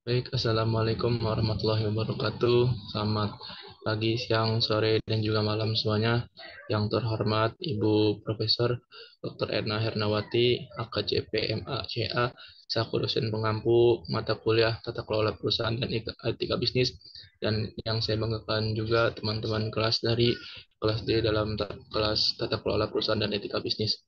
Baik, Assalamualaikum warahmatullahi wabarakatuh. Selamat pagi, siang, sore, dan juga malam semuanya. Yang terhormat Ibu Profesor Dr. Erna Hernawati, AKCP MACA, selaku dosen pengampu mata kuliah Tata Kelola Perusahaan dan Etika Bisnis. Dan yang saya banggakan juga teman-teman kelas dari kelas D dalam kelas Tata Kelola Perusahaan dan Etika Bisnis.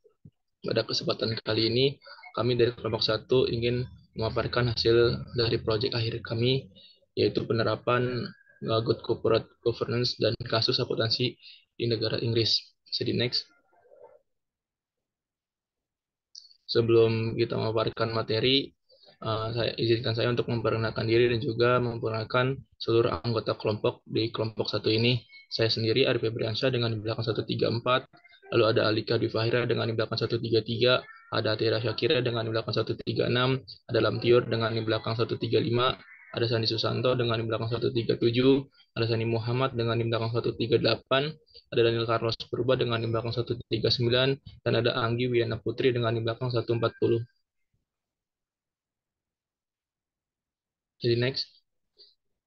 Pada kesempatan kali ini, kami dari kelompok satu ingin memaparkan hasil dari proyek akhir kami, yaitu penerapan Good Corporate Governance dan kasus akuntansi di negara Inggris. Jadi next, sebelum kita memaparkan materi, saya izinkan saya untuk memperkenalkan diri dan juga memperkenalkan seluruh anggota kelompok di kelompok satu ini. Saya sendiri Arif Febriansyah dengan di belakang 134, lalu ada Alika Dwi Fahira dengan di belakang 133, ada Tira Syakira dengan di belakang 136, ada Lamtiur dengan di belakang 135, ada Sandi Susanto dengan di belakang 137, ada Sani Muhammad dengan di belakang 138, ada Daniel Carlos Purba dengan di belakang 139, dan ada Anggi Wiana Putri dengan di belakang 140. Jadi next,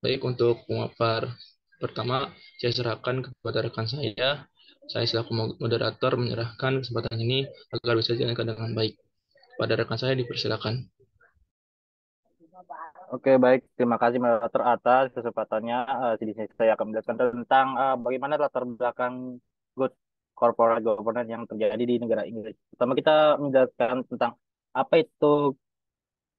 baik untuk pemapar pertama, saya serahkan kepada rekan saya. Saya selaku moderator menyerahkan kesempatan ini agar bisa dijalankan dengan baik. Pada rekan saya dipersilakan. Oke, baik. Terima kasih moderator atas kesempatannya. Di sini saya akan menjelaskan tentang bagaimana latar belakang good corporate governance yang terjadi di negara Inggris. Pertama kita menjelaskan tentang apa itu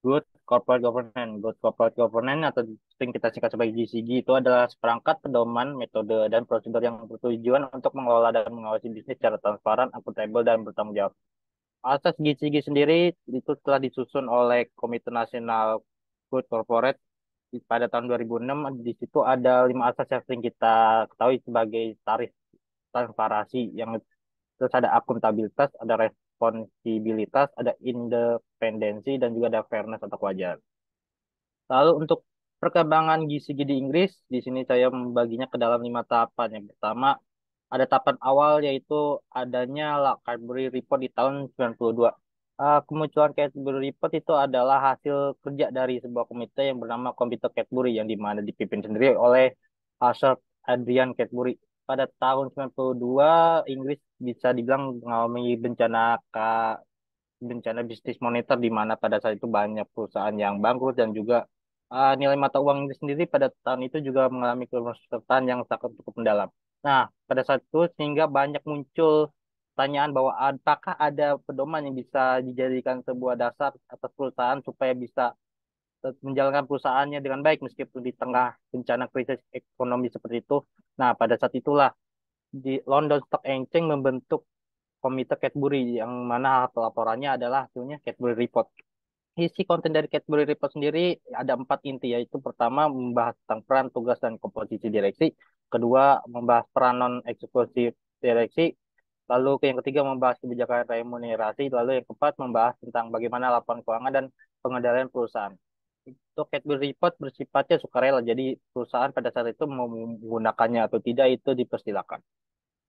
good corporate governance. Good corporate governance atau sering kita singkat sebagai GCG itu adalah seperangkat pedoman, metode, dan prosedur yang bertujuan untuk mengelola dan mengawasi bisnis secara transparan, akuntabel, dan bertanggung jawab. Asas GCG sendiri itu telah disusun oleh Komite Nasional Good Corporate pada tahun 2006. Di situ ada 5 asas yang sering kita ketahui sebagai tarif transparansi, yang terus ada akuntabilitas, ada responsibilitas, ada independensi, dan juga ada fairness atau kewajaran. Lalu untuk perkembangan GCG di Inggris, di sini saya membaginya ke dalam 5 tahapan. Yang pertama, ada tahapan awal yaitu adanya Cadbury Report di tahun 92. Kemunculan Cadbury Report itu adalah hasil kerja dari sebuah komite yang bernama Komite Cadbury yang dimana dipimpin sendiri oleh Sir Adrian Cadbury. Pada tahun 92, Inggris bisa dibilang mengalami bencana bisnis moneter di mana pada saat itu banyak perusahaan yang bangkrut dan juga nilai mata uang Inggris sendiri pada tahun itu juga mengalami kerusakan yang sangat cukup mendalam. Nah, pada saat itu sehingga banyak muncul pertanyaan bahwa apakah ada pedoman yang bisa dijadikan sebuah dasar atas perusahaan supaya bisa menjalankan perusahaannya dengan baik meskipun di tengah bencana krisis ekonomi seperti itu. Nah, pada saat itulah di London Stock Exchange membentuk Komite Cadbury yang mana pelaporannya adalah hasilnya Cadbury Report. Isi konten dari Cadbury Report sendiri ada 4 inti, yaitu pertama membahas tentang peran, tugas, dan komposisi direksi. Kedua, membahas peran non-eksekutif direksi. Lalu yang ketiga membahas kebijakan remunerasi. Lalu yang keempat membahas tentang bagaimana laporan keuangan dan pengendalian perusahaan. Untuk Cadbury Report bersifatnya sukarela, jadi perusahaan pada saat itu mau menggunakannya atau tidak itu dipersilakan.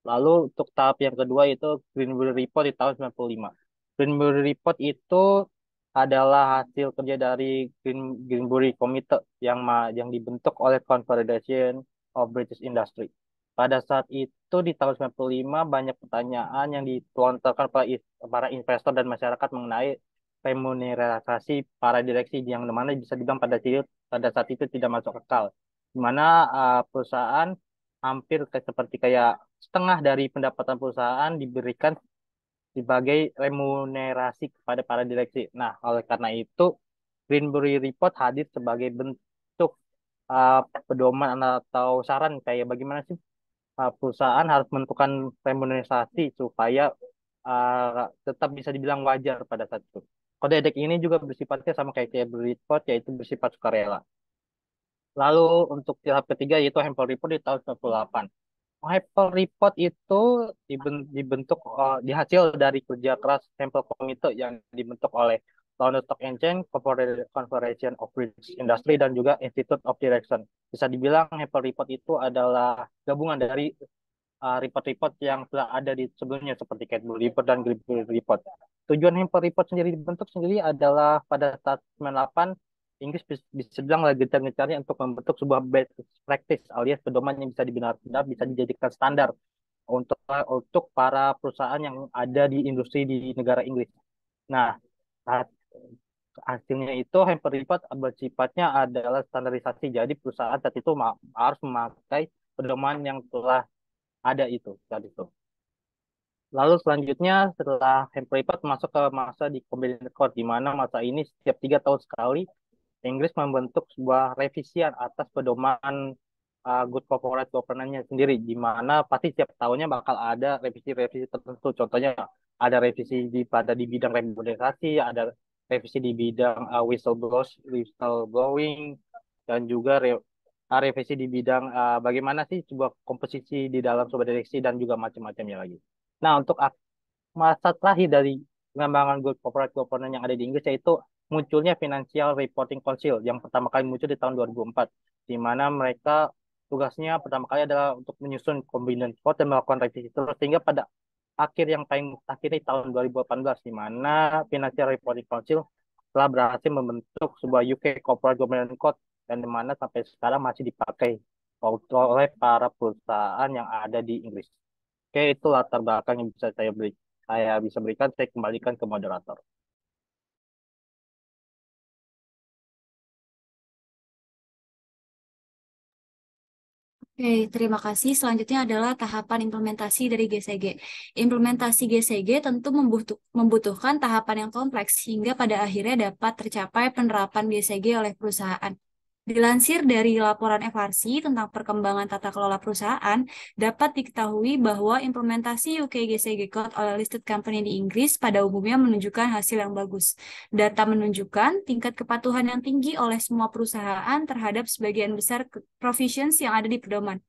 Lalu untuk tahap yang kedua itu Greenbury Report di tahun 95. Greenbury Report itu adalah hasil kerja dari Greenbury Committee yang dibentuk oleh Confederation of British Industry. Pada saat itu di tahun 95 banyak pertanyaan yang dilontarkan para investor dan masyarakat mengenai remunerasi para direksi yang mana bisa dibilang pada saat itu tidak masuk akal. Di mana perusahaan hampir seperti kayak setengah dari pendapatan perusahaan diberikan sebagai remunerasi kepada para direksi. Nah, oleh karena itu, Greenbury Report hadir sebagai bentuk uh, pedoman atau saran kayak bagaimana sih perusahaan harus menentukan remunerasi supaya tetap bisa dibilang wajar pada saat itu. Kode etik ini juga bersifatnya sama kayak Greenbury Report, yaitu bersifat sukarela. Lalu untuk tahap ketiga yaitu Hempel Report di tahun 98. Hempel Report itu dibentuk dihasil dari kerja keras Hempel Committee yang dibentuk oleh London Stock Exchange, Confederation of British Industry, dan juga Institute of Direction. Bisa dibilang Hempel Report itu adalah gabungan dari report-report yang telah ada di sebelumnya seperti Cadbury Report dan Greenbury Report. Tujuan Hempel Report sendiri dibentuk sendiri adalah pada tahun 98 Inggris bisa bilang lagi gencar-gencarnya untuk membentuk sebuah best practice alias pedoman yang bisa benar-benar bisa dijadikan standar untuk para perusahaan yang ada di industri di negara Inggris. Nah, saat hasilnya itu Hamper Report bersifatnya adalah standarisasi. Jadi perusahaan saat itu harus memakai pedoman yang telah ada itu saat itu. Lalu selanjutnya setelah Hamper Report masuk ke masa di Combined Court, di mana masa ini setiap 3 tahun sekali Inggris membentuk sebuah revisian atas pedoman Good Corporate Governance-nya sendiri, di mana pasti setiap tahunnya bakal ada revisi-revisi tertentu. Contohnya ada revisi di bidang remunerasi, ada revisi di bidang whistleblowing, dan juga revisi di bidang bagaimana sih sebuah komposisi di dalam sebuah direksi dan juga macam-macamnya lagi. Nah, untuk masa terakhir dari pengembangan Good Corporate Governance yang ada di Inggris yaitu munculnya Financial Reporting Council yang pertama kali muncul di tahun 2004, di mana mereka tugasnya pertama kali adalah untuk menyusun combined report dan melakukan revisi terus sehingga pada akhir yang paling akhir di tahun 2018, di mana Financial Reporting Council telah berhasil membentuk sebuah UK Corporate Governance Code dan di mana sampai sekarang masih dipakai oleh para perusahaan yang ada di Inggris. Oke, itu latar belakang yang bisa saya bisa berikan. Saya kembalikan ke moderator. Oke, terima kasih. Selanjutnya adalah tahapan implementasi dari GCG. Implementasi GCG tentu membutuhkan tahapan yang kompleks hingga pada akhirnya dapat tercapai penerapan GCG oleh perusahaan. Dilansir dari laporan FRC tentang perkembangan tata kelola perusahaan, dapat diketahui bahwa implementasi UK GCG Code oleh listed company di Inggris pada umumnya menunjukkan hasil yang bagus. Data menunjukkan tingkat kepatuhan yang tinggi oleh semua perusahaan terhadap sebagian besar provisions yang ada di pedoman.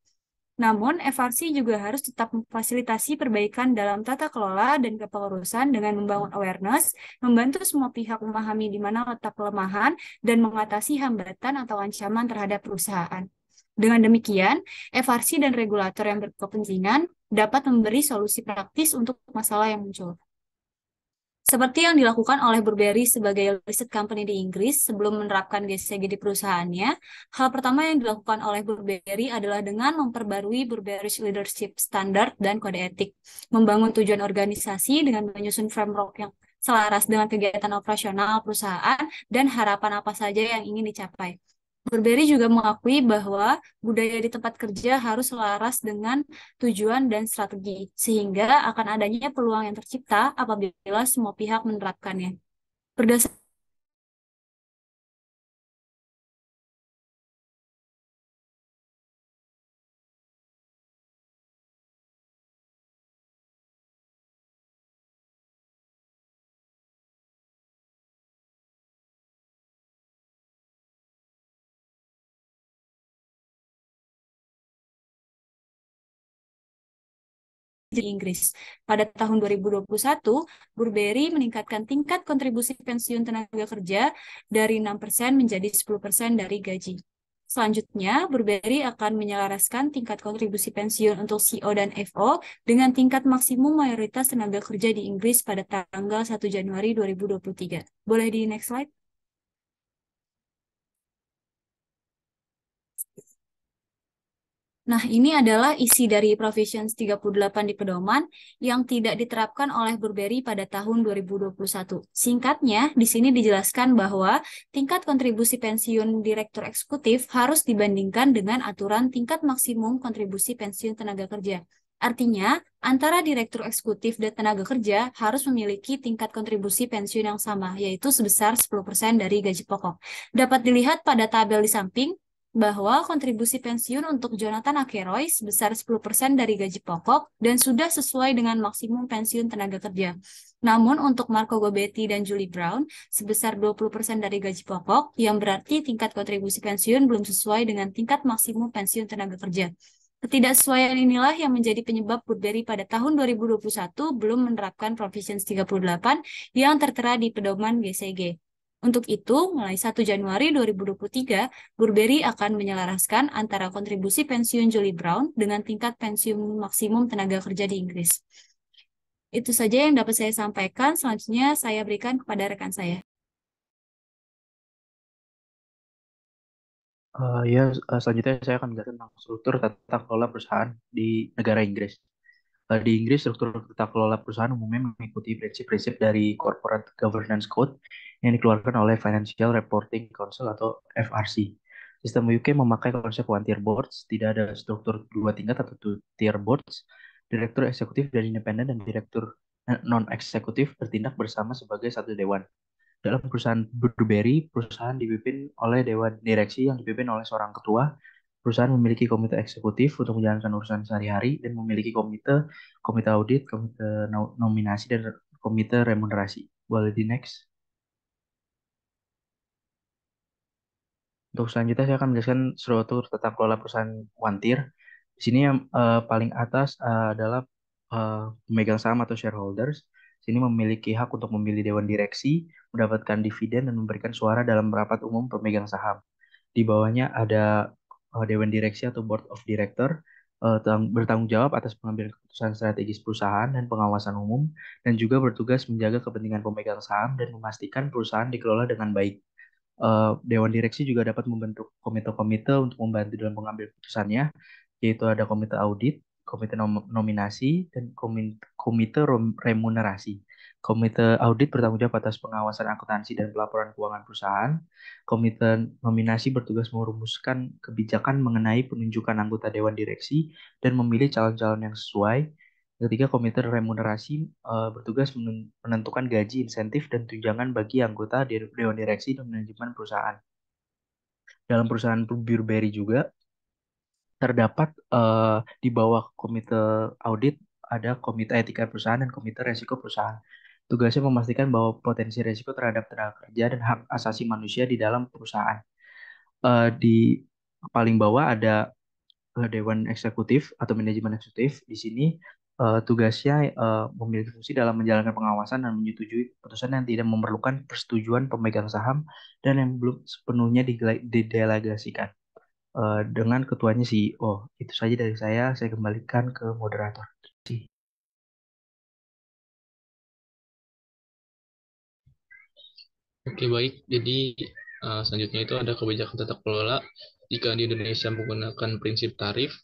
Namun, FRC juga harus tetap memfasilitasi perbaikan dalam tata kelola dan kepengurusan dengan membangun awareness, membantu semua pihak memahami di mana letak kelemahan, dan mengatasi hambatan atau ancaman terhadap perusahaan. Dengan demikian, FRC dan regulator yang berkepentingan dapat memberi solusi praktis untuk masalah yang muncul. Seperti yang dilakukan oleh Burberry sebagai listed company di Inggris sebelum menerapkan GCG di perusahaannya, hal pertama yang dilakukan oleh Burberry adalah dengan memperbarui Burberry Leadership Standard dan Kode Etik, membangun tujuan organisasi dengan menyusun framework yang selaras dengan kegiatan operasional perusahaan dan harapan apa saja yang ingin dicapai. Burberry juga mengakui bahwa budaya di tempat kerja harus selaras dengan tujuan dan strategi, sehingga akan adanya peluang yang tercipta apabila semua pihak menerapkannya. Berdasarkan di Inggris. Pada tahun 2021, Burberry meningkatkan tingkat kontribusi pensiun tenaga kerja dari 6% menjadi 10% dari gaji. Selanjutnya, Burberry akan menyelaraskan tingkat kontribusi pensiun untuk CEO dan FO dengan tingkat maksimum mayoritas tenaga kerja di Inggris pada tanggal 1 Januari 2023. Boleh di next slide? Nah, ini adalah isi dari Provisions 38 di pedoman yang tidak diterapkan oleh Burberry pada tahun 2021. Singkatnya, di sini dijelaskan bahwa tingkat kontribusi pensiun direktur eksekutif harus dibandingkan dengan aturan tingkat maksimum kontribusi pensiun tenaga kerja. Artinya, antara direktur eksekutif dan tenaga kerja harus memiliki tingkat kontribusi pensiun yang sama, yaitu sebesar 10% dari gaji pokok. Dapat dilihat pada tabel di samping, bahwa kontribusi pensiun untuk Jonathan Akeroy sebesar 10% dari gaji pokok dan sudah sesuai dengan maksimum pensiun tenaga kerja. Namun untuk Marco Gobbetti dan Julie Brown sebesar 20% dari gaji pokok, yang berarti tingkat kontribusi pensiun belum sesuai dengan tingkat maksimum pensiun tenaga kerja. Ketidaksesuaian inilah yang menjadi penyebab Burberry pada tahun 2021 belum menerapkan Provisions 38 yang tertera di pedoman GCG. Untuk itu, mulai 1 Januari 2023, Burberry akan menyelaraskan antara kontribusi pensiun Julie Brown dengan tingkat pensiun maksimum tenaga kerja di Inggris. Itu saja yang dapat saya sampaikan. Selanjutnya saya berikan kepada rekan saya. Selanjutnya saya akan menjelaskan tentang struktur tata kelola perusahaan di negara Inggris. Di Inggris, struktur tata kelola perusahaan umumnya mengikuti prinsip-prinsip dari Corporate Governance Code yang dikeluarkan oleh Financial Reporting Council atau FRC. Sistem UK memakai konsep one tier boards, tidak ada struktur dua tingkat atau two tier boards. Direktur eksekutif dan independen dan direktur non-eksekutif bertindak bersama sebagai satu dewan. Dalam perusahaan Burberry, perusahaan dipimpin oleh dewan direksi yang dipimpin oleh seorang ketua. Perusahaan memiliki komite eksekutif untuk menjalankan urusan sehari-hari dan memiliki komite, komite audit, komite nominasi, dan komite remunerasi. Boleh di next. Untuk selanjutnya saya akan menjelaskan struktur tata kelola perusahaan one tier. Di sini yang paling atas adalah pemegang saham atau shareholders. Sini memiliki hak untuk memilih dewan direksi, mendapatkan dividen, dan memberikan suara dalam rapat umum pemegang saham. Di bawahnya ada dewan direksi atau board of director, bertanggung jawab atas pengambilan keputusan strategis perusahaan dan pengawasan umum, dan juga bertugas menjaga kepentingan pemegang saham dan memastikan perusahaan dikelola dengan baik. Dewan direksi juga dapat membentuk komite-komite untuk membantu dalam pengambil keputusannya, yaitu ada komite audit, komite nominasi, dan komite remunerasi. Komite audit bertanggung jawab atas pengawasan akuntansi dan pelaporan keuangan perusahaan. Komite nominasi bertugas merumuskan kebijakan mengenai penunjukan anggota dewan direksi dan memilih calon-calon yang sesuai. Ketiga, komite remunerasi bertugas menentukan gaji, insentif, dan tunjangan bagi anggota dewan direksi dan manajemen perusahaan. Dalam perusahaan Burberry juga terdapat di bawah komite audit ada komite etika perusahaan dan komite resiko perusahaan. Tugasnya memastikan bahwa potensi resiko terhadap tenaga kerja dan hak asasi manusia di dalam perusahaan. Di paling bawah ada Dewan Eksekutif atau Manajemen Eksekutif. Di sini tugasnya memiliki fungsi dalam menjalankan pengawasan dan menyetujui keputusan yang tidak memerlukan persetujuan pemegang saham dan yang belum sepenuhnya didelegasikan. Dengan ketuanya CEO. Itu saja dari saya kembalikan ke moderator. Oke, baik. Jadi selanjutnya itu ada kebijakan tata kelola. Jika di Indonesia menggunakan prinsip tarif,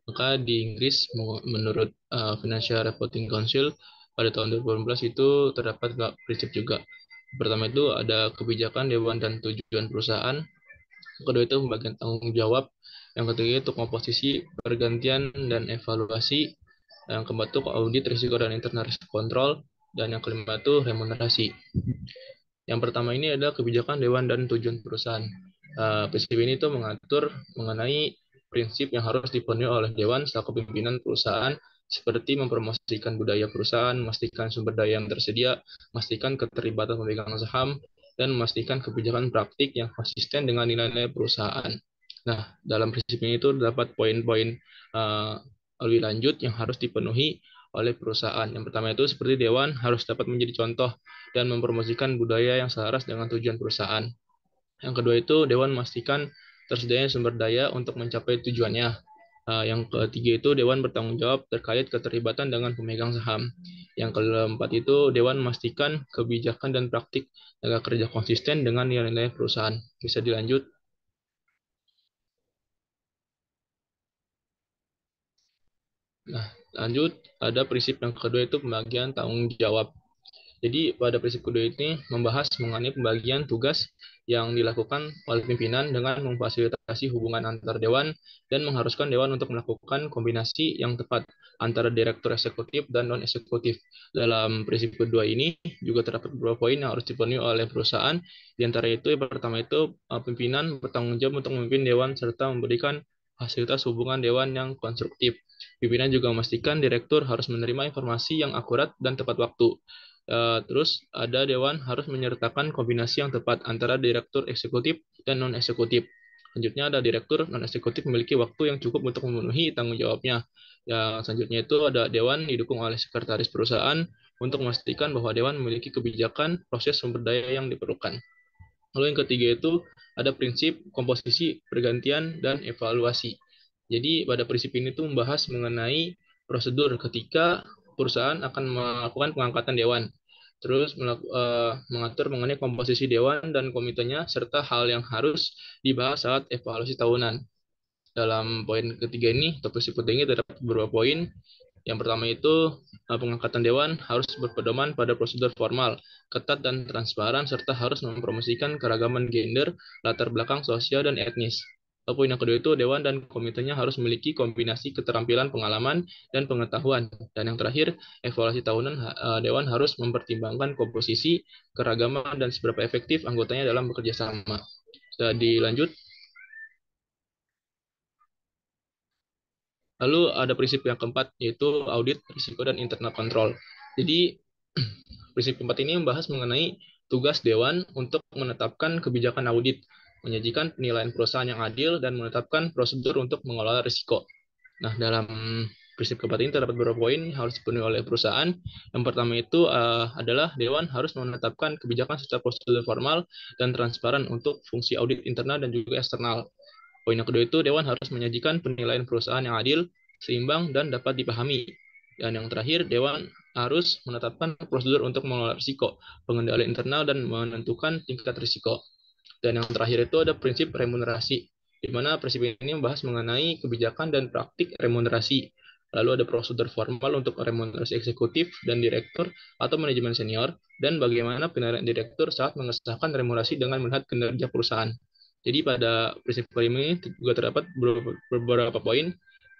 maka di Inggris menurut Financial Reporting Council pada tahun 2018 itu terdapat prinsip juga. Pertama itu ada kebijakan dewan dan tujuan perusahaan. Kedua itu pembagian tanggung jawab. Yang ketiga itu komposisi, pergantian, dan evaluasi. Yang keempat itu audit risiko dan internal risk control. Dan yang kelima itu remunerasi. Yang pertama ini adalah kebijakan dewan dan tujuan perusahaan. Prinsip ini itu mengatur mengenai prinsip yang harus dipenuhi oleh dewan selaku pimpinan perusahaan, seperti mempromosikan budaya perusahaan, memastikan sumber daya yang tersedia, memastikan keterlibatan pemegang saham, dan memastikan kebijakan praktik yang konsisten dengan nilai-nilai perusahaan. Nah, dalam prinsip ini itu dapat poin-poin lebih lanjut yang harus dipenuhi oleh perusahaan. Yang pertama itu seperti dewan harus dapat menjadi contoh dan mempromosikan budaya yang selaras dengan tujuan perusahaan. Yang kedua itu dewan memastikan tersedianya sumber daya untuk mencapai tujuannya. Yang ketiga itu dewan bertanggung jawab terkait keterlibatan dengan pemegang saham. Yang keempat itu dewan memastikan kebijakan dan praktik tenaga kerja konsisten dengan nilai-nilai perusahaan. Bisa dilanjut. Nah, lanjut ada prinsip yang kedua itu pembagian tanggung jawab. Jadi pada prinsip kedua ini membahas mengenai pembagian tugas yang dilakukan oleh pimpinan dengan memfasilitasi hubungan antar dewan dan mengharuskan dewan untuk melakukan kombinasi yang tepat antara direktur eksekutif dan non eksekutif. Dalam prinsip kedua ini juga terdapat beberapa poin yang harus dipenuhi oleh perusahaan. Di antara itu yang pertama itu pimpinan bertanggung jawab untuk memimpin dewan serta memberikan fasilitas hubungan dewan yang konstruktif. Pimpinan juga memastikan direktur harus menerima informasi yang akurat dan tepat waktu. Terus ada dewan harus menyertakan kombinasi yang tepat antara direktur eksekutif dan non eksekutif. Selanjutnya ada direktur non eksekutif memiliki waktu yang cukup untuk memenuhi tanggung jawabnya. Yang selanjutnya itu ada dewan didukung oleh sekretaris perusahaan untuk memastikan bahwa dewan memiliki kebijakan proses sumber daya yang diperlukan. Lalu yang ketiga itu ada prinsip komposisi, pergantian, dan evaluasi. Jadi pada prinsip ini tuh membahas mengenai prosedur ketika perusahaan akan melakukan pengangkatan dewan. Terus mengatur mengenai komposisi dewan dan komitenya serta hal yang harus dibahas saat evaluasi tahunan. Dalam poin ketiga ini, atau prinsip ketiga ini terdapat beberapa poin. Yang pertama itu, pengangkatan dewan harus berpedoman pada prosedur formal, ketat dan transparan, serta harus mempromosikan keragaman gender, latar belakang sosial, dan etnis. Poin yang kedua itu, dewan dan komitenya harus memiliki kombinasi keterampilan, pengalaman, dan pengetahuan. Dan yang terakhir, evaluasi tahunan dewan harus mempertimbangkan komposisi, keragaman, dan seberapa efektif anggotanya dalam bekerja sama. Sudah dilanjut. Lalu ada prinsip yang keempat, yaitu audit, risiko, dan internal control. Jadi, prinsip keempat ini membahas mengenai tugas Dewan untuk menetapkan kebijakan audit, menyajikan penilaian perusahaan yang adil, dan menetapkan prosedur untuk mengelola risiko. Nah, dalam prinsip keempat ini terdapat beberapa poin yang harus dipenuhi oleh perusahaan. Yang pertama itu adalah Dewan harus menetapkan kebijakan secara prosedur formal dan transparan untuk fungsi audit internal dan juga eksternal. Poin yang kedua itu, Dewan harus menyajikan penilaian perusahaan yang adil, seimbang, dan dapat dipahami. Dan yang terakhir, Dewan harus menetapkan prosedur untuk mengelola risiko, pengendalian internal, dan menentukan tingkat risiko. Dan yang terakhir itu ada prinsip remunerasi, di mana prinsip ini membahas mengenai kebijakan dan praktik remunerasi. Lalu ada prosedur formal untuk remunerasi eksekutif dan direktur atau manajemen senior, dan bagaimana penilaian direktur saat mengesahkan remunerasi dengan melihat kinerja perusahaan. Jadi pada prinsip kelima ini juga terdapat beberapa poin.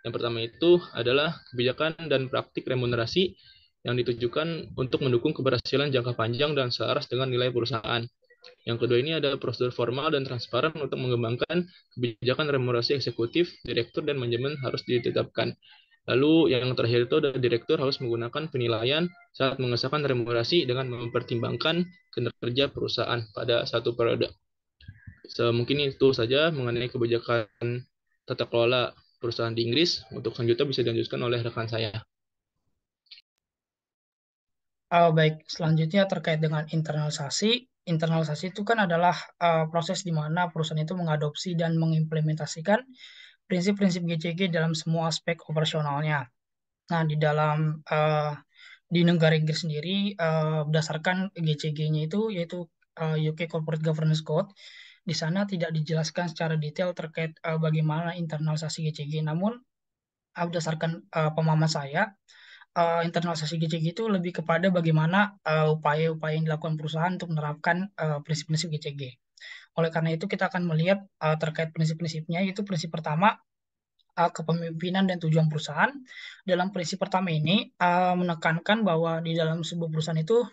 Yang pertama itu adalah kebijakan dan praktik remunerasi yang ditujukan untuk mendukung keberhasilan jangka panjang dan selaras dengan nilai perusahaan. Yang kedua ini ada prosedur formal dan transparan untuk mengembangkan kebijakan remunerasi eksekutif, direktur, dan manajemen harus ditetapkan. Lalu yang terakhir itu ada direktur harus menggunakan penilaian saat mengesahkan remunerasi dengan mempertimbangkan kinerja perusahaan pada satu periode. Mungkin itu saja mengenai kebijakan tata kelola perusahaan di Inggris. Untuk selanjutnya bisa dilanjutkan oleh rekan saya. Baik, selanjutnya terkait dengan internalisasi. Internalisasi itu kan adalah proses di mana perusahaan itu mengadopsi dan mengimplementasikan prinsip-prinsip GCG dalam semua aspek operasionalnya. Nah, di negara Inggris sendiri berdasarkan GCG-nya itu yaitu UK Corporate Governance Code. Di sana tidak dijelaskan secara detail terkait bagaimana internalisasi GCG. Namun berdasarkan pemahaman saya, internalisasi GCG itu lebih kepada bagaimana upaya-upaya yang dilakukan perusahaan untuk menerapkan prinsip-prinsip GCG. Oleh karena itu kita akan melihat terkait prinsip-prinsipnya, yaitu prinsip pertama, kepemimpinan dan tujuan perusahaan. Dalam prinsip pertama ini menekankan bahwa di dalam sebuah perusahaan itu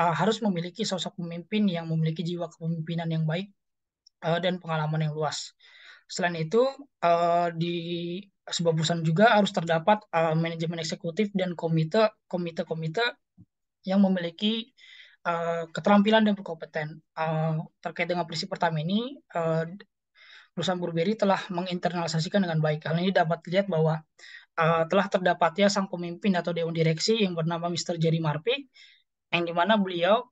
harus memiliki sosok pemimpin yang memiliki jiwa kepemimpinan yang baik dan pengalaman yang luas. Selain itu, di sebuah perusahaan juga harus terdapat manajemen eksekutif dan komite yang memiliki keterampilan dan berkompeten. Terkait dengan prinsip pertama ini, perusahaan Burberry telah menginternalisasikan dengan baik. Hal ini dapat dilihat bahwa telah terdapatnya sang pemimpin atau dewan direksi yang bernama Mr. Jerry Murphy, yang dimana beliau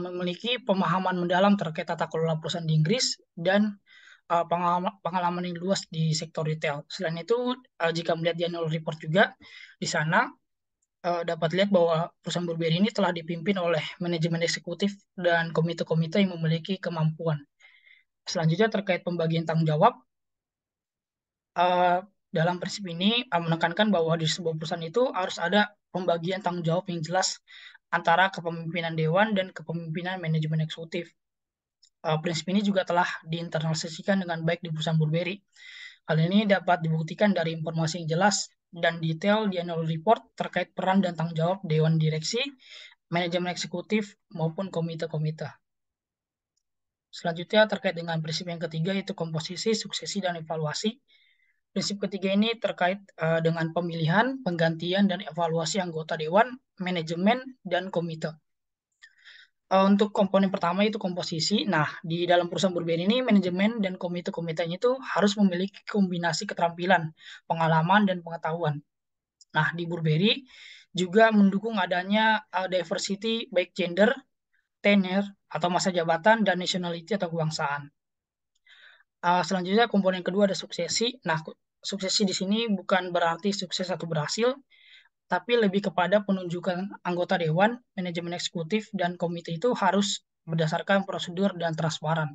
memiliki pemahaman mendalam terkait tata kelola perusahaan di Inggris dan pengalaman yang luas di sektor retail. Selain itu, jika melihat di annual report juga, di sana dapat lihat bahwa perusahaan Burberry ini telah dipimpin oleh manajemen eksekutif dan komite-komite yang memiliki kemampuan. Selanjutnya terkait pembagian tanggung jawab, dalam prinsip ini menekankan bahwa di sebuah perusahaan itu harus ada pembagian tanggung jawab yang jelas antara kepemimpinan dewan dan kepemimpinan manajemen eksekutif. Prinsip ini juga telah diinternalisasikan dengan baik di perusahaan Burberry. Hal ini dapat dibuktikan dari informasi yang jelas dan detail di annual report terkait peran dan tanggung jawab dewan direksi, manajemen eksekutif, maupun komite-komite. Selanjutnya terkait dengan prinsip yang ketiga, yaitu komposisi, suksesi, dan evaluasi. Prinsip ketiga ini terkait dengan pemilihan, penggantian, dan evaluasi anggota dewan, manajemen, dan komite. Untuk komponen pertama itu komposisi. Nah, di dalam perusahaan Burberry ini, manajemen dan komite-komitenya itu harus memiliki kombinasi keterampilan, pengalaman, dan pengetahuan. Nah, di Burberry juga mendukung adanya diversity baik gender, tenure, atau masa jabatan, dan nationality atau kebangsaan. Selanjutnya komponen kedua ada suksesi. Nah, suksesi di sini bukan berarti sukses atau berhasil, tapi lebih kepada penunjukan anggota dewan, manajemen eksekutif, dan komite itu harus berdasarkan prosedur dan transparan.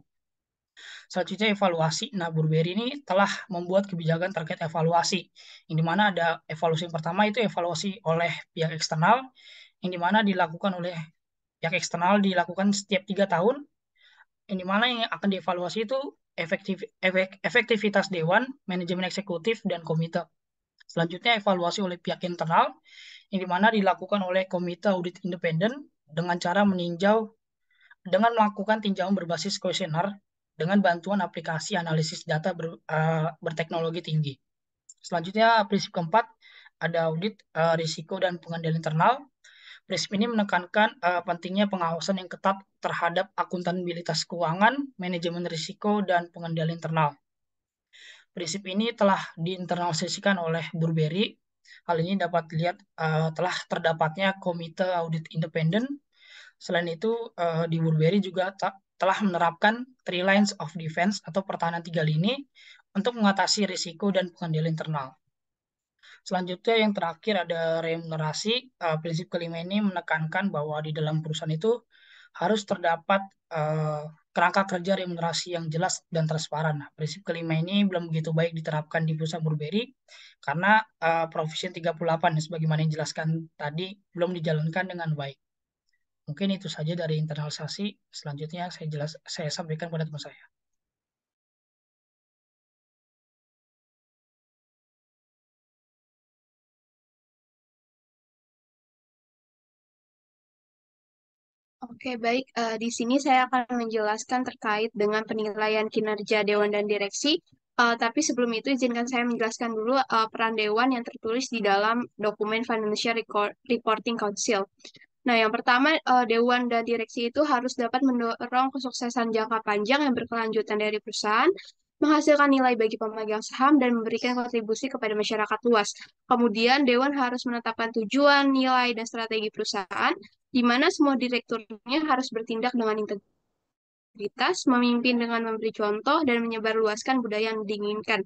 Selanjutnya evaluasi. Nah, Burberry ini telah membuat kebijakan terkait evaluasi, yang dimana ada evaluasi yang pertama itu evaluasi oleh pihak eksternal, yang dimana dilakukan oleh pihak eksternal dilakukan setiap 3 tahun, yang dimana yang akan dievaluasi itu efektivitas dewan, manajemen eksekutif, dan komite. Selanjutnya evaluasi oleh pihak internal, yang dimana dilakukan oleh komite audit independen dengan cara dengan melakukan tinjauan berbasis kuesioner dengan bantuan aplikasi analisis data berteknologi tinggi. Selanjutnya prinsip keempat ada audit risiko dan pengendalian internal. Prinsip ini menekankan pentingnya pengawasan yang ketat terhadap akuntabilitas keuangan, manajemen risiko, dan pengendalian internal. Prinsip ini telah diinternalisasikan oleh Burberry. Hal ini dapat dilihat telah terdapatnya komite audit independen. Selain itu, di Burberry juga telah menerapkan 3 lines of defense atau pertahanan 3 lini untuk mengatasi risiko dan pengendalian internal. Selanjutnya yang terakhir ada remunerasi. Prinsip kelima ini menekankan bahwa di dalam perusahaan itu harus terdapat kerangka kerja remunerasi yang jelas dan transparan. Nah, prinsip kelima ini belum begitu baik diterapkan di perusahaan Burberry karena Provision 38 sebagaimana yang dijelaskan tadi belum dijalankan dengan baik. Mungkin itu saja dari internalisasi. Selanjutnya saya sampaikan pada teman saya. Oke, baik. Di sini saya akan menjelaskan terkait dengan penilaian kinerja dewan dan direksi. Tapi sebelum itu, izinkan saya menjelaskan dulu peran dewan yang tertulis di dalam dokumen Financial Reporting Council. Nah, yang pertama, dewan dan direksi itu harus dapat mendorong kesuksesan jangka panjang yang berkelanjutan dari perusahaan, menghasilkan nilai bagi pemegang saham, dan memberikan kontribusi kepada masyarakat luas. Kemudian, dewan harus menetapkan tujuan, nilai, dan strategi perusahaan, di mana semua direkturnya harus bertindak dengan integritas, memimpin dengan memberi contoh, dan menyebarluaskan budaya yang diinginkan.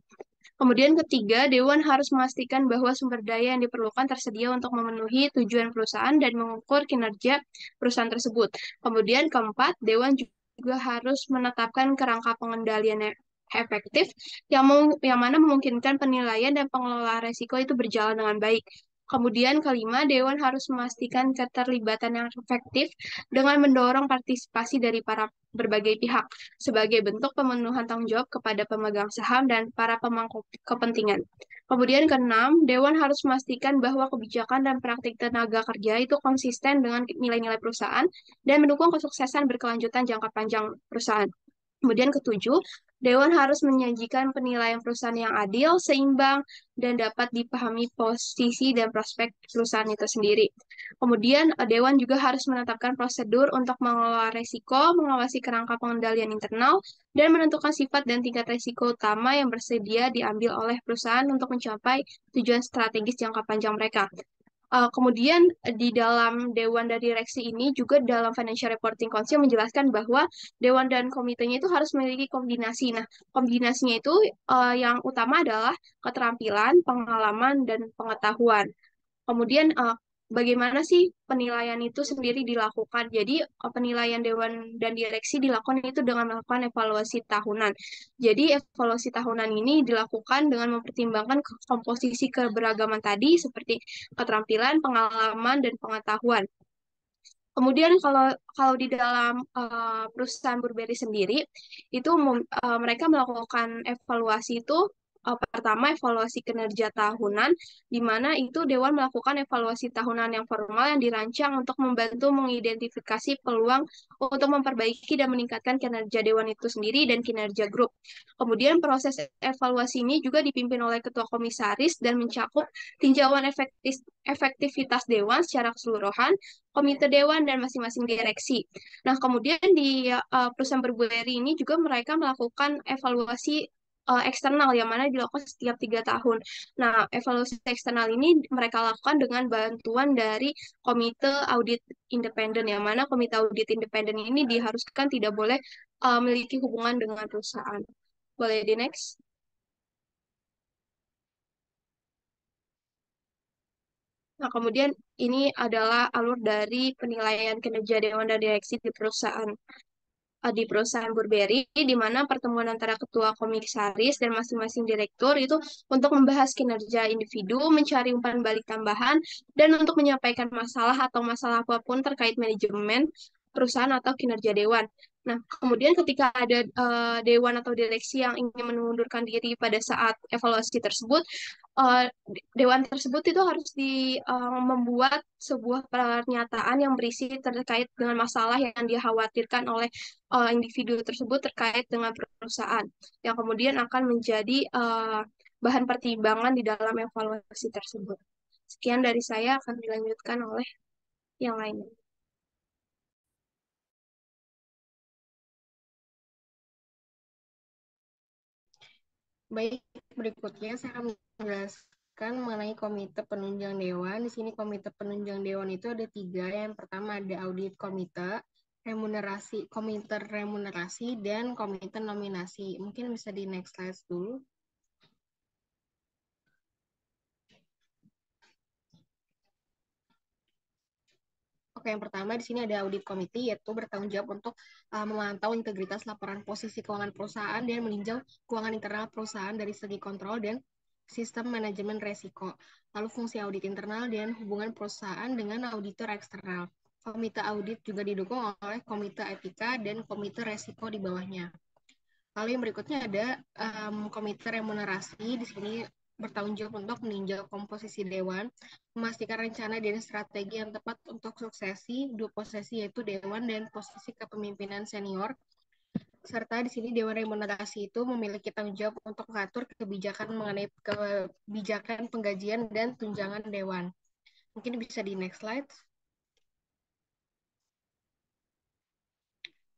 Kemudian ketiga, Dewan harus memastikan bahwa sumber daya yang diperlukan tersedia untuk memenuhi tujuan perusahaan dan mengukur kinerja perusahaan tersebut. Kemudian keempat, Dewan juga harus menetapkan kerangka pengendalian yang efektif yang mana memungkinkan penilaian dan pengelolaan resiko itu berjalan dengan baik. Kemudian kelima, Dewan harus memastikan keterlibatan yang efektif dengan mendorong partisipasi dari para berbagai pihak sebagai bentuk pemenuhan tanggung jawab kepada pemegang saham dan para pemangku kepentingan. Kemudian keenam, Dewan harus memastikan bahwa kebijakan dan praktik tenaga kerja itu konsisten dengan nilai-nilai perusahaan dan mendukung kesuksesan berkelanjutan jangka panjang perusahaan. Kemudian ketujuh, Dewan harus menyajikan penilaian perusahaan yang adil, seimbang, dan dapat dipahami posisi dan prospek perusahaan itu sendiri. Kemudian, Dewan juga harus menetapkan prosedur untuk mengelola risiko, mengawasi kerangka pengendalian internal, dan menentukan sifat dan tingkat risiko utama yang bersedia diambil oleh perusahaan untuk mencapai tujuan strategis jangka panjang mereka. Kemudian di dalam Dewan dan Direksi ini juga dalam Financial Reporting Council menjelaskan bahwa Dewan dan komitenya itu harus memiliki kombinasi. Nah, kombinasinya itu yang utama adalah keterampilan, pengalaman, dan pengetahuan. Kemudian bagaimana sih penilaian itu sendiri dilakukan? Jadi penilaian dewan dan direksi dilakukan itu dengan melakukan evaluasi tahunan. Jadi evaluasi tahunan ini dilakukan dengan mempertimbangkan komposisi keberagaman tadi seperti keterampilan, pengalaman, dan pengetahuan. Kemudian kalau di dalam perusahaan Burberry sendiri itu mereka melakukan evaluasi itu pertama evaluasi kinerja tahunan di mana itu dewan melakukan evaluasi tahunan yang formal yang dirancang untuk membantu mengidentifikasi peluang untuk memperbaiki dan meningkatkan kinerja dewan itu sendiri dan kinerja grup. Kemudian proses evaluasi ini juga dipimpin oleh ketua komisaris dan mencakup tinjauan efektivitas dewan secara keseluruhan, komite dewan, dan masing-masing direksi. Nah, kemudian di perusahaan Burberry ini juga mereka melakukan evaluasi eksternal yang mana dilakukan setiap 3 tahun. Nah, evaluasi eksternal ini mereka lakukan dengan bantuan dari komite audit independen yang mana komite audit independen ini diharuskan tidak boleh memiliki hubungan dengan perusahaan. Boleh di next? Nah, kemudian ini adalah alur dari penilaian kinerja dewan dan direksi di perusahaan Burberry, di mana pertemuan antara ketua komisaris dan masing-masing direktur itu untuk membahas kinerja individu, mencari umpan balik tambahan, dan untuk menyampaikan masalah atau masalah apapun terkait manajemen perusahaan atau kinerja dewan. Nah, kemudian ketika ada dewan atau direksi yang ingin mengundurkan diri pada saat evaluasi tersebut, eh, dewan tersebut itu harus membuat sebuah pernyataan yang berisi terkait dengan masalah yang dikhawatirkan oleh individu tersebut terkait dengan perusahaan, yang kemudian akan menjadi bahan pertimbangan di dalam evaluasi tersebut. Sekian dari saya, akan dilanjutkan oleh yang lainnya. Baik, berikutnya saya akan menjelaskan mengenai komite penunjang dewan. Di sini komite penunjang dewan itu ada 3. Yang pertama ada audit komite, komite remunerasi, dan komite nominasi. Mungkin bisa di next slide dulu. Oke, yang pertama di sini ada audit komite, yaitu bertanggung jawab untuk memantau integritas laporan posisi keuangan perusahaan dan meninjau keuangan internal perusahaan dari segi kontrol dan sistem manajemen resiko. Lalu fungsi audit internal dan hubungan perusahaan dengan auditor eksternal. Komite audit juga didukung oleh komite etika dan komite resiko di bawahnya. Lalu yang berikutnya ada komite remunerasi. Di sini bertanggung jawab untuk meninjau komposisi dewan, memastikan rencana dan strategi yang tepat untuk suksesi 2 posisi, yaitu dewan dan posisi kepemimpinan senior. Serta di sini dewan remunerasi itu memiliki tanggung jawab untuk mengatur kebijakan mengenai kebijakan penggajian dan tunjangan dewan. Mungkin bisa di next slide.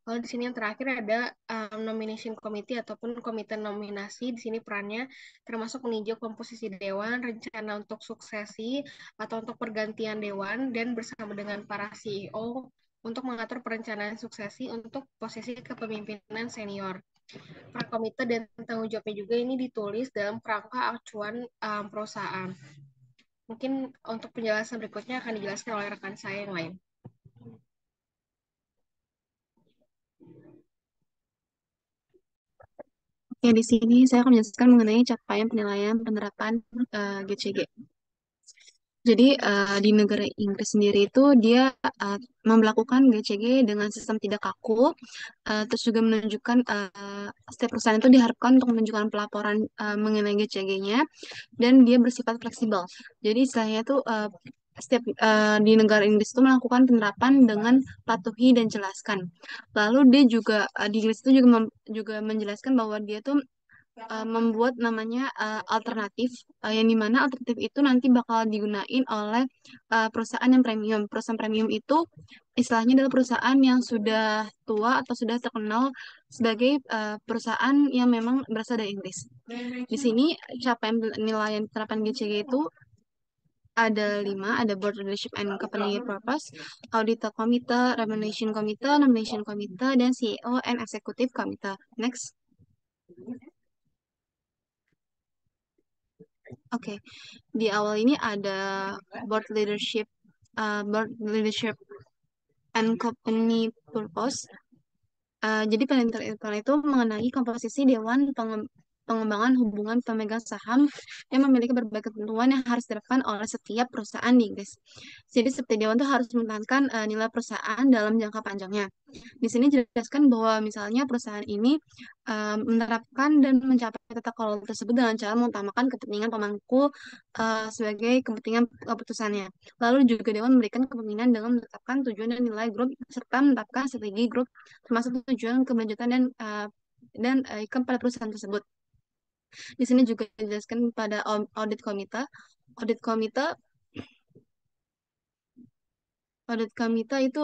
Kalau di sini yang terakhir ada nomination committee ataupun komite nominasi. Di sini perannya termasuk meninjau komposisi dewan, rencana untuk suksesi atau untuk pergantian dewan, dan bersama dengan para CEO untuk mengatur perencanaan suksesi untuk posisi kepemimpinan senior. Peran komite dan tanggung jawabnya juga ini ditulis dalam kerangka acuan perusahaan. Mungkin untuk penjelasan berikutnya akan dijelaskan oleh rekan saya yang lain. Oke, di sini saya akan menjelaskan mengenai capaian penilaian penerapan GCG. Jadi di negara Inggris sendiri itu dia memperlakukan GCG dengan sistem tidak kaku, terus juga menunjukkan setiap perusahaan itu diharapkan untuk menunjukkan pelaporan mengenai GCG-nya, dan dia bersifat fleksibel. Jadi istilahnya itu setiap di negara Inggris itu melakukan penerapan dengan patuhi dan jelaskan. Lalu dia juga di Inggris itu juga menjelaskan bahwa dia tuh membuat namanya alternatif, yang dimana alternatif itu nanti bakal digunain oleh perusahaan yang premium. Perusahaan premium itu istilahnya adalah perusahaan yang sudah tua atau sudah terkenal sebagai perusahaan yang memang berasal dari Inggris. Di sini capaian penilaian penerapan GCG itu ada 5, ada Board Leadership and Company Purpose, Auditor Committee, Remuneration Committee, Nomination Committee, dan CEO and Executive Committee. Next. Oke, di awal ini ada Board Leadership and Company Purpose. Jadi penelitian itu mengenai komposisi Dewan Pengembangan Hubungan Pemegang Saham yang memiliki berbagai ketentuan yang harus diterapkan oleh setiap perusahaan di Inggris. Jadi setiap dewan itu harus menekankan nilai perusahaan dalam jangka panjangnya. Di sini jelaskan bahwa misalnya perusahaan ini menerapkan dan mencapai tata kelola tersebut dengan cara mengutamakan kepentingan pemangku sebagai kepentingan keputusannya. Lalu juga dewan memberikan kepemimpinan dengan menetapkan tujuan dan nilai grup serta menetapkan strategi grup termasuk tujuan keberlanjutan dan income pada perusahaan tersebut. Di sini juga dijelaskan pada audit komite. Audit komite itu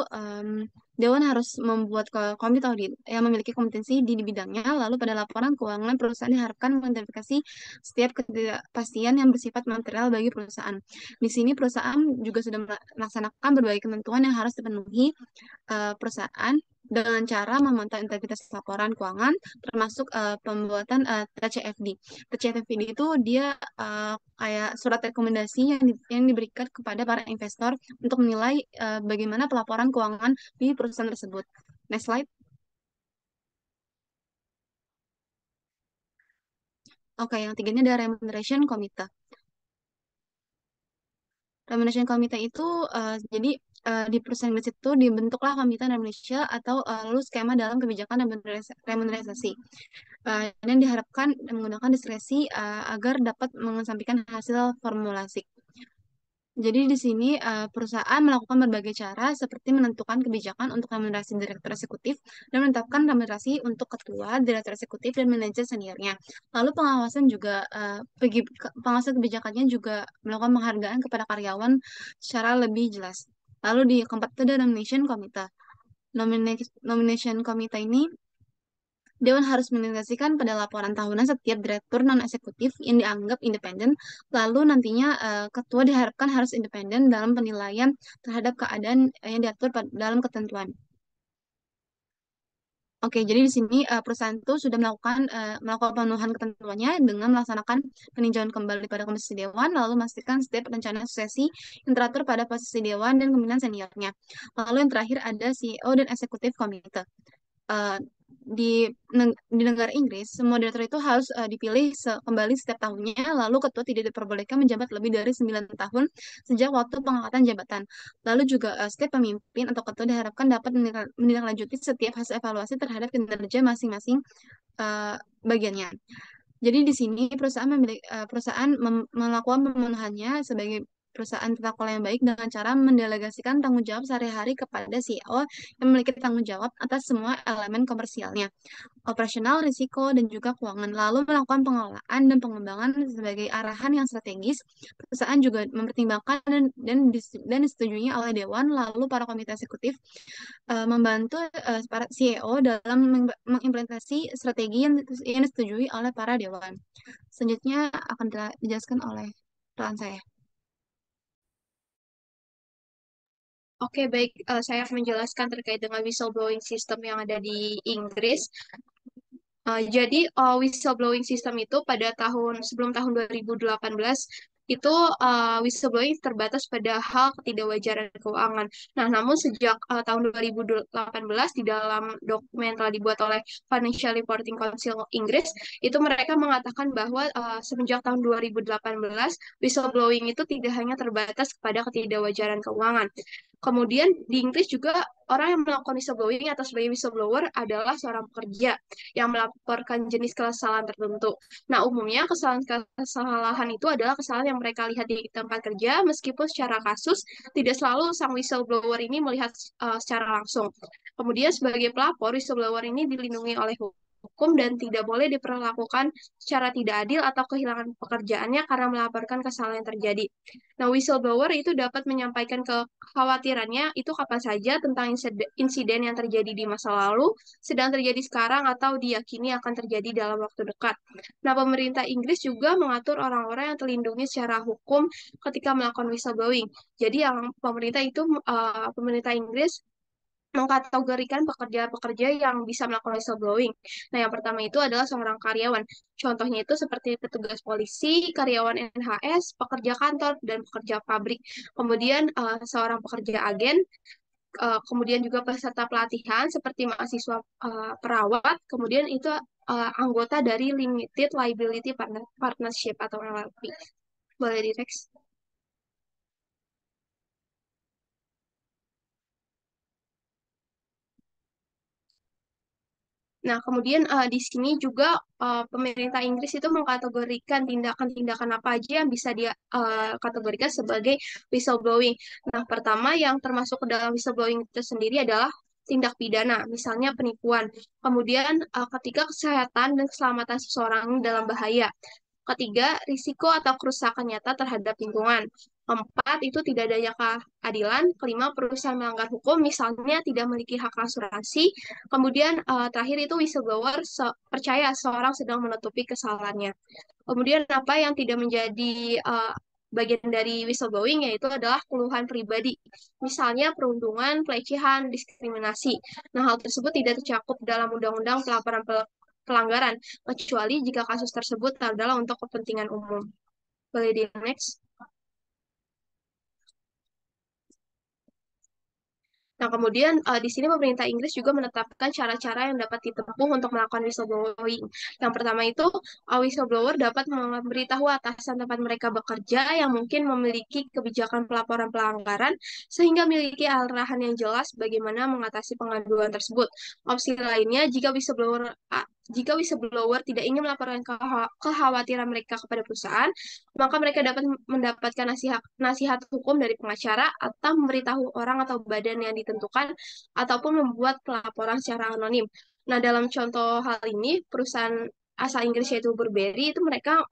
Dewan harus membuat komite audit yang memiliki kompetensi di bidangnya. Lalu pada laporan keuangan perusahaan diharapkan mengidentifikasi setiap ketidakpastian yang bersifat material bagi perusahaan. Di sini perusahaan juga sudah melaksanakan berbagai ketentuan yang harus dipenuhi perusahaan dengan cara memantau integritas laporan keuangan, termasuk pembuatan TCFD. TCFD itu dia kayak surat rekomendasi yang diberikan kepada para investor untuk menilai bagaimana pelaporan keuangan di perusahaan tersebut. Next slide. Oke, yang tiganya ada Remuneration Committee. Remuneration Committee itu jadi di perusahaan Inggris itu dibentuklah komite remuneration atau lalu skema dalam kebijakan remunerasi. Dan diharapkan menggunakan diskresi agar dapat mengesampingkan hasil formulasi. Jadi di sini perusahaan melakukan berbagai cara seperti menentukan kebijakan untuk remunerasi direktur eksekutif dan menetapkan remunerasi untuk ketua, direktur eksekutif, dan manajer seniornya. Lalu pengawasan juga pengawasan kebijakannya juga melakukan penghargaan kepada karyawan secara lebih jelas. Lalu di keempat itu ada nomination committee. Nomination committee ini Dewan harus menegasikan pada laporan tahunan setiap direktur non-eksekutif yang dianggap independen, lalu nantinya ketua diharapkan harus independen dalam penilaian terhadap keadaan yang diatur dalam ketentuan. Oke, jadi di sini perusahaan itu sudah melakukan pemenuhan ketentuannya dengan melaksanakan peninjauan kembali pada komisi dewan, lalu memastikan setiap perencanaan suksesi yang teratur pada posisi dewan dan pemilihan seniornya. Lalu yang terakhir ada CEO dan eksekutif komite. Uh, di negara Inggris, semua direktur itu harus dipilih kembali setiap tahunnya, lalu ketua tidak diperbolehkan menjabat lebih dari 9 tahun sejak waktu pengangkatan jabatan. Lalu juga setiap pemimpin atau ketua diharapkan dapat menindaklanjuti setiap hasil evaluasi terhadap kinerja masing-masing bagiannya. Jadi di sini perusahaan melakukan pemenuhannya sebagai perusahaan tata kelola yang baik dengan cara mendelegasikan tanggung jawab sehari-hari kepada CEO yang memiliki tanggung jawab atas semua elemen komersialnya, operasional, risiko, dan juga keuangan. Lalu melakukan pengelolaan dan pengembangan sebagai arahan yang strategis. Perusahaan juga mempertimbangkan dan disetujui oleh Dewan, lalu para komite eksekutif membantu para CEO dalam mengimplementasi strategi yang disetujui oleh para Dewan. Selanjutnya akan dijelaskan oleh rekan saya. Oke, baik. Saya akan menjelaskan terkait dengan whistleblowing system yang ada di Inggris. Jadi whistleblowing system itu pada sebelum tahun 2018 itu whistleblowing terbatas pada hal ketidakwajaran keuangan. Nah, namun sejak tahun 2018 di dalam dokumen yang telah dibuat oleh Financial Reporting Council Inggris, itu mereka mengatakan bahwa semenjak tahun 2018 whistleblowing itu tidak hanya terbatas kepada ketidakwajaran keuangan. Kemudian di Inggris juga orang yang melakukan whistleblowing atau sebagai whistleblower adalah seorang pekerja yang melaporkan jenis kesalahan tertentu. Nah, umumnya kesalahan itu adalah kesalahan yang mereka lihat di tempat kerja, meskipun secara kasus tidak selalu sang whistleblower ini melihat secara langsung. Kemudian sebagai pelapor, whistleblower ini dilindungi oleh hukum dan tidak boleh diperlakukan secara tidak adil atau kehilangan pekerjaannya karena melaporkan kesalahan yang terjadi. Nah, whistleblower itu dapat menyampaikan kekhawatirannya itu kapan saja tentang insiden yang terjadi di masa lalu, sedang terjadi sekarang, atau diyakini akan terjadi dalam waktu dekat. Nah, pemerintah Inggris juga mengatur orang-orang yang terlindungi secara hukum ketika melakukan whistleblowing. Jadi, pemerintah Inggris mengkategorikan pekerja-pekerja yang bisa melakukan whistleblowing. Nah, yang pertama itu adalah seorang karyawan. Contohnya itu seperti petugas polisi, karyawan NHS, pekerja kantor, dan pekerja pabrik. Kemudian seorang pekerja agen, kemudian juga peserta pelatihan seperti mahasiswa perawat, kemudian itu anggota dari Limited Liability Partnership atau LLP. Boleh di-next? Nah, kemudian di sini juga pemerintah Inggris itu mengkategorikan tindakan-tindakan apa aja yang bisa dia kategorikan sebagai whistleblowing. Nah, pertama yang termasuk ke dalam whistleblowing itu sendiri adalah tindak pidana, misalnya penipuan. Kemudian ketika kesehatan dan keselamatan seseorang dalam bahaya. Ketiga, risiko atau kerusakan nyata terhadap lingkungan. Keempat, itu tidak adanya keadilan. Kelima, perusahaan melanggar hukum, misalnya tidak memiliki hak asuransi. Kemudian terakhir itu whistleblower percaya seorang sedang menutupi kesalahannya. Kemudian apa yang tidak menjadi bagian dari whistleblowing, yaitu adalah keluhan pribadi, misalnya perundungan, pelecehan, diskriminasi. Nah, hal tersebut tidak tercakup dalam undang-undang pelaporan pelanggaran, kecuali jika kasus tersebut adalah untuk kepentingan umum. Boleh di next. Nah, kemudian di sini pemerintah Inggris juga menetapkan cara-cara yang dapat ditempuh untuk melakukan whistleblowing. Yang pertama itu, whistleblower dapat memberitahu atasan tempat mereka bekerja yang mungkin memiliki kebijakan pelaporan pelanggaran, sehingga memiliki arahan yang jelas bagaimana mengatasi pengaduan tersebut. Opsi lainnya, jika whistleblower tidak ingin melaporkan kekhawatiran mereka kepada perusahaan, maka mereka dapat mendapatkan nasihat hukum dari pengacara atau memberitahu orang atau badan yang ditentukan ataupun membuat pelaporan secara anonim. Nah, dalam contoh hal ini, perusahaan asal Inggris yaitu Burberry itu mereka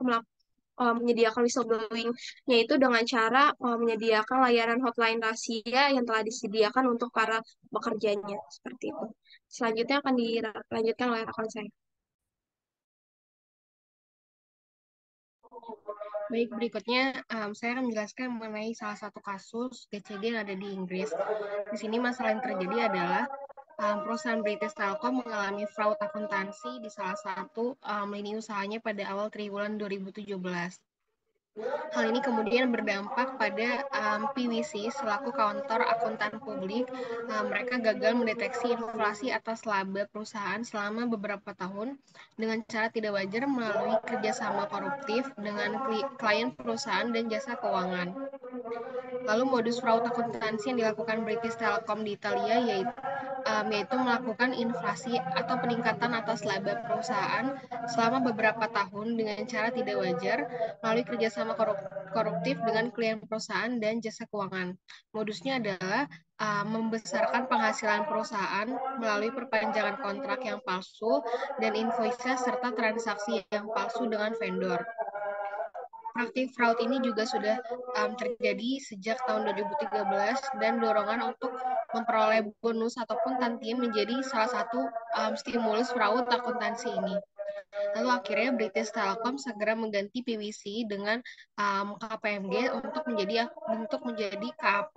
menyediakan whistleblowing, yaitu dengan cara menyediakan layanan hotline rahasia yang telah disediakan untuk para pekerjanya. Seperti itu. Selanjutnya akan dilanjutkan oleh rekan saya. Baik, berikutnya saya akan menjelaskan mengenai salah satu kasus GCG yang ada di Inggris. Di sini masalah yang terjadi adalah perusahaan British Telecom mengalami fraud akuntansi di salah satu lini usahanya pada awal triwulan 2017. Hal ini kemudian berdampak pada PwC selaku kantor akuntan publik. Mereka gagal mendeteksi inflasi atas laba perusahaan selama beberapa tahun dengan cara tidak wajar melalui kerjasama koruptif dengan klien perusahaan dan jasa keuangan. Lalu modus fraud akuntansi yang dilakukan British Telecom di Italia yaitu melakukan inflasi atau peningkatan atas laba perusahaan selama beberapa tahun dengan cara tidak wajar melalui kerjasama koruptif dengan klien perusahaan dan jasa keuangan. Modusnya adalah membesarkan penghasilan perusahaan melalui perpanjangan kontrak yang palsu dan invoice serta transaksi yang palsu dengan vendor. Praktik fraud ini juga sudah terjadi sejak tahun 2013 dan dorongan untuk memperoleh bonus ataupun tantiem menjadi salah satu stimulus fraud akuntansi ini. Lalu akhirnya British Telecom segera mengganti PwC dengan KPMG untuk menjadi KAP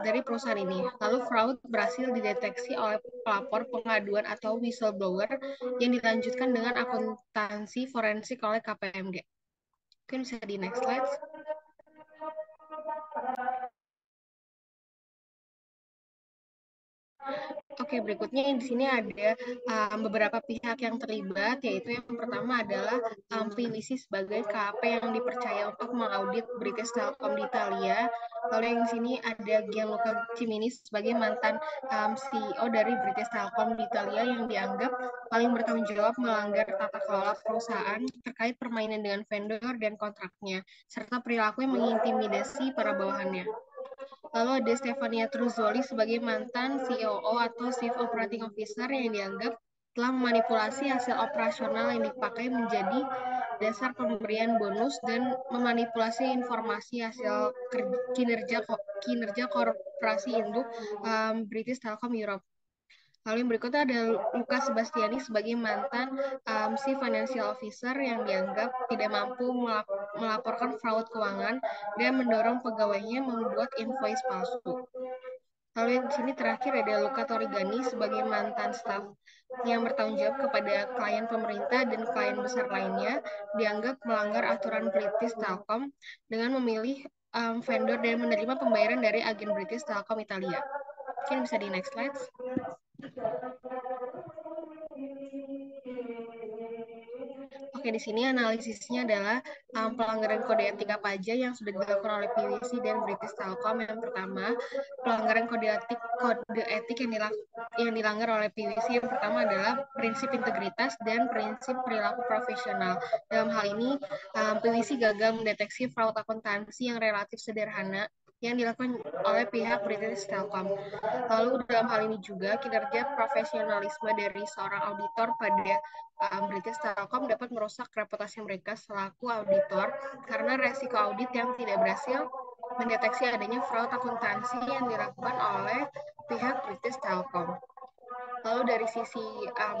dari perusahaan ini. Lalu fraud berhasil dideteksi oleh pelapor pengaduan atau whistleblower yang dilanjutkan dengan akuntansi forensik oleh KPMG. Mungkin bisa di next slide. Oke, berikutnya di sini ada beberapa pihak yang terlibat, yaitu yang pertama adalah PwC sebagai KAP yang dipercaya untuk mengaudit British Telecom di Italia. Lalu yang di sini ada Gianluca Cimini sebagai mantan CEO dari British Telecom di Italia yang dianggap paling bertanggung jawab melanggar tata kelola perusahaan terkait permainan dengan vendor dan kontraknya, serta perilaku yang mengintimidasi para bawahannya. Lalu ada Stefania Truzzoli sebagai mantan COO atau Chief Operating Officer yang dianggap telah memanipulasi hasil operasional yang dipakai menjadi dasar pemberian bonus dan memanipulasi informasi hasil kinerja korporasi induk British Telecom Europe. Lalu yang berikutnya ada Luca Sebastiani sebagai mantan Chief Financial Officer yang dianggap tidak mampu melaporkan fraud keuangan dan mendorong pegawainya membuat invoice palsu. Lalu yang di sini terakhir ada Luca Torigani sebagai mantan staf yang bertanggung jawab kepada klien pemerintah dan klien besar lainnya, dianggap melanggar aturan British Telecom dengan memilih vendor dan menerima pembayaran dari agen British Telecom Italia. Mungkin bisa di next slide. Oke, di sini analisisnya adalah pelanggaran kode etik apa aja yang sudah dilakukan oleh PwC dan British Telecom. Yang pertama, pelanggaran kode etik yang dilanggar oleh PwC yang pertama adalah prinsip integritas dan prinsip perilaku profesional. Dalam hal ini, PwC gagal mendeteksi fraud akuntansi yang relatif sederhana yang dilakukan oleh pihak British Telecom. Lalu dalam hal ini juga kinerja profesionalisme dari seorang auditor pada British Telecom dapat merusak reputasi mereka selaku auditor karena resiko audit yang tidak berhasil mendeteksi adanya fraud akuntansi yang dilakukan oleh pihak British Telecom. Lalu dari sisi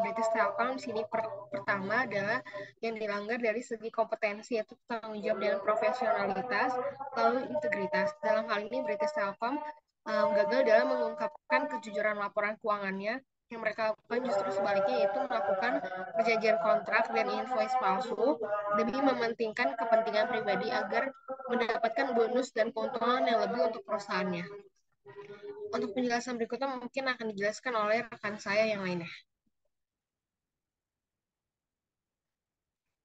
British Telecom, sini pertama adalah yang dilanggar dari segi kompetensi, yaitu tanggung jawab dan profesionalitas, lalu integritas. Dalam hal ini British Telecom gagal dalam mengungkapkan kejujuran laporan keuangannya. Yang mereka lakukan justru sebaliknya, yaitu melakukan perjanjian kontrak dan invoice palsu demi mementingkan kepentingan pribadi agar mendapatkan bonus dan keuntungan yang lebih untuk perusahaannya. Untuk penjelasan berikutnya mungkin akan dijelaskan oleh rekan saya yang lainnya.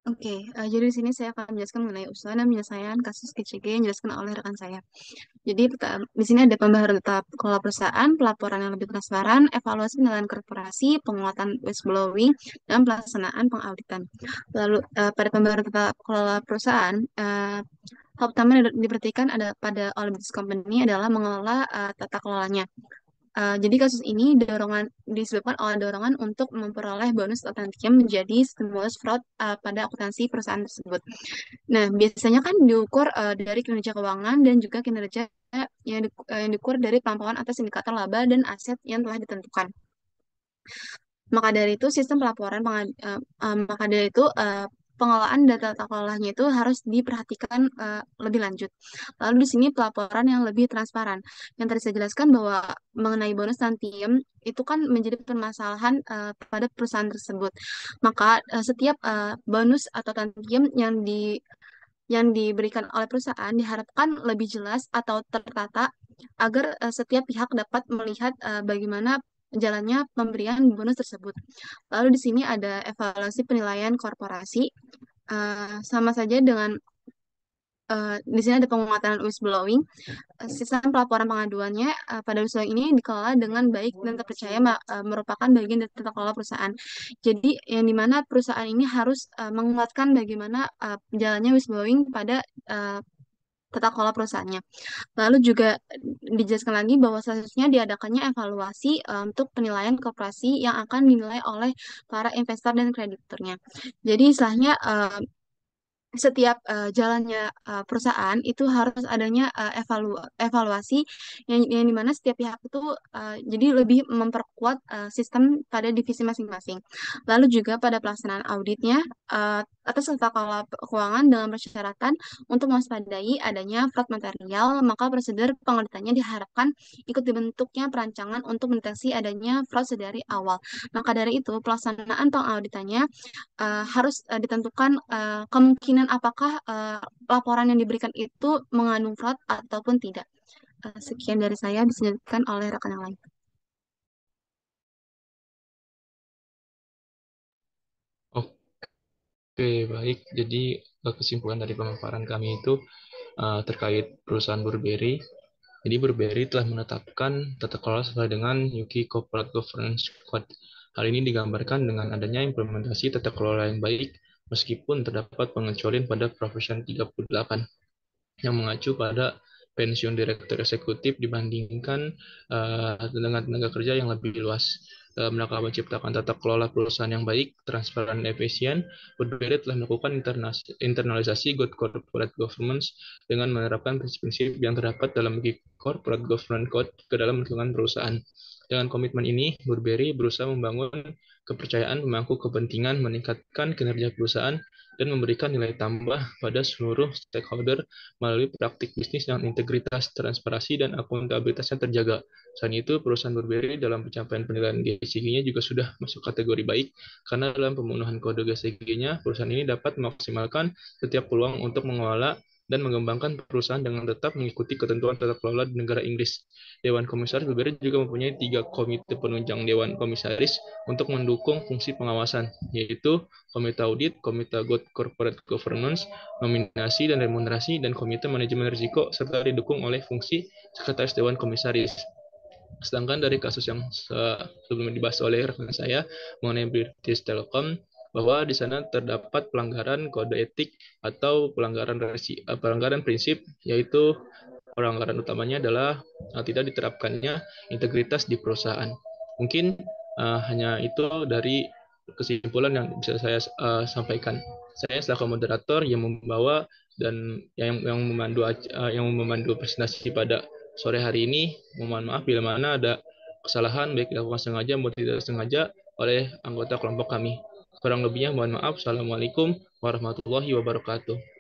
Oke, jadi di sini saya akan menjelaskan mengenai usulan dan penyelesaian kasus GCG yang dijelaskan oleh rekan saya. Jadi di sini ada pembaharuan tetap kelola perusahaan, pelaporan yang lebih transparan, evaluasi penilaian korporasi, penguatan whistleblowing, dan pelaksanaan pengauditan. Lalu pada pembaharuan tetap kelola perusahaan, hal utama yang diperhatikan ada pada all business company adalah mengelola tata kelolanya. Jadi kasus ini disebabkan oleh dorongan untuk memperoleh bonus otantium menjadi stimulus fraud pada akuntansi perusahaan tersebut. Nah, biasanya kan diukur dari kinerja keuangan dan juga kinerja yang diukur dari pelampauan atas indikator laba dan aset yang telah ditentukan. Maka dari itu sistem pelaporan maka dari itu pengelolaan data kelolanya itu harus diperhatikan lebih lanjut. Lalu di sini pelaporan yang lebih transparan. Yang tadi saya jelaskan bahwa mengenai bonus tantium itu kan menjadi permasalahan pada perusahaan tersebut. Maka setiap bonus atau tantium yang diberikan oleh perusahaan diharapkan lebih jelas atau tertata agar setiap pihak dapat melihat bagaimana jalannya pemberian bonus tersebut. Lalu di sini ada evaluasi penilaian korporasi, sama saja dengan di sini ada penguatan whistleblowing. Sistem pelaporan pengaduannya pada whistleblowing ini dikelola dengan baik dan terpercaya merupakan bagian dari tata kelola perusahaan. Jadi yang dimana perusahaan ini harus menguatkan bagaimana jalannya whistleblowing pada tata kelola perusahaannya. Lalu juga dijelaskan lagi bahwa selanjutnya diadakannya evaluasi untuk penilaian korporasi yang akan dinilai oleh para investor dan krediturnya. Jadi istilahnya setiap jalannya perusahaan itu harus adanya evaluasi yang dimana setiap pihak itu jadi lebih memperkuat sistem pada divisi masing-masing. Lalu juga pada pelaksanaan auditnya atas tata kelola keuangan dengan persyaratan untuk mewaspadai adanya fraud material, maka prosedur pengauditannya diharapkan ikut dibentuknya perancangan untuk mendeteksi adanya fraud sedari awal. Maka dari itu pelaksanaan pengauditannya harus ditentukan kemungkinan apakah laporan yang diberikan itu mengandung fraud ataupun tidak. Sekian dari saya dilanjutkan oleh rekan yang lain. Oke, baik. Jadi kesimpulan dari pemaparan kami itu terkait perusahaan Burberry. Jadi Burberry telah menetapkan tata kelola sesuai dengan UK Corporate Governance Code. Hal ini digambarkan dengan adanya implementasi tata kelola yang baik meskipun terdapat pengecualian pada Provision 38 yang mengacu pada pensiun direktur eksekutif dibandingkan dengan tenaga kerja yang lebih luas. Dalam rangka menciptakan tata kelola perusahaan yang baik, transparan, dan efisien, Burberry telah melakukan internalisasi good corporate governance dengan menerapkan prinsip-prinsip yang terdapat dalam Corporate Governance Code ke dalam lingkungan perusahaan. Dengan komitmen ini, Burberry berusaha membangun kepercayaan pemangku kepentingan, meningkatkan kinerja perusahaan, dan memberikan nilai tambah pada seluruh stakeholder melalui praktik bisnis dengan integritas, transparansi, dan akuntabilitas yang terjaga. Selain itu, perusahaan Burberry dalam pencapaian penilaian GCG-nya juga sudah masuk kategori baik, karena dalam pemenuhan kode GCG-nya, perusahaan ini dapat memaksimalkan setiap peluang untuk mengelola dan mengembangkan perusahaan dengan tetap mengikuti ketentuan tata kelola di negara Inggris. Dewan Komisaris Burberry juga mempunyai 3 komite penunjang Dewan Komisaris untuk mendukung fungsi pengawasan, yaitu Komite Audit, Komite Good Corporate Governance, Nominasi dan Remunerasi, dan Komite Manajemen Risiko, serta didukung oleh fungsi Sekretaris Dewan Komisaris. Sedangkan dari kasus yang sebelumnya dibahas oleh rekan saya mengenai British Telecom, bahwa di sana terdapat pelanggaran kode etik atau pelanggaran prinsip, yaitu pelanggaran utamanya adalah tidak diterapkannya integritas di perusahaan. Mungkin hanya itu dari kesimpulan yang bisa saya sampaikan. Saya selaku moderator yang membawa dan yang memandu presentasi pada sore hari ini. Mohon maaf bila mana ada kesalahan baik dilakukan sengaja maupun tidak sengaja oleh anggota kelompok kami. Kurang lebihnya mohon maaf. Assalamualaikum warahmatullahi wabarakatuh.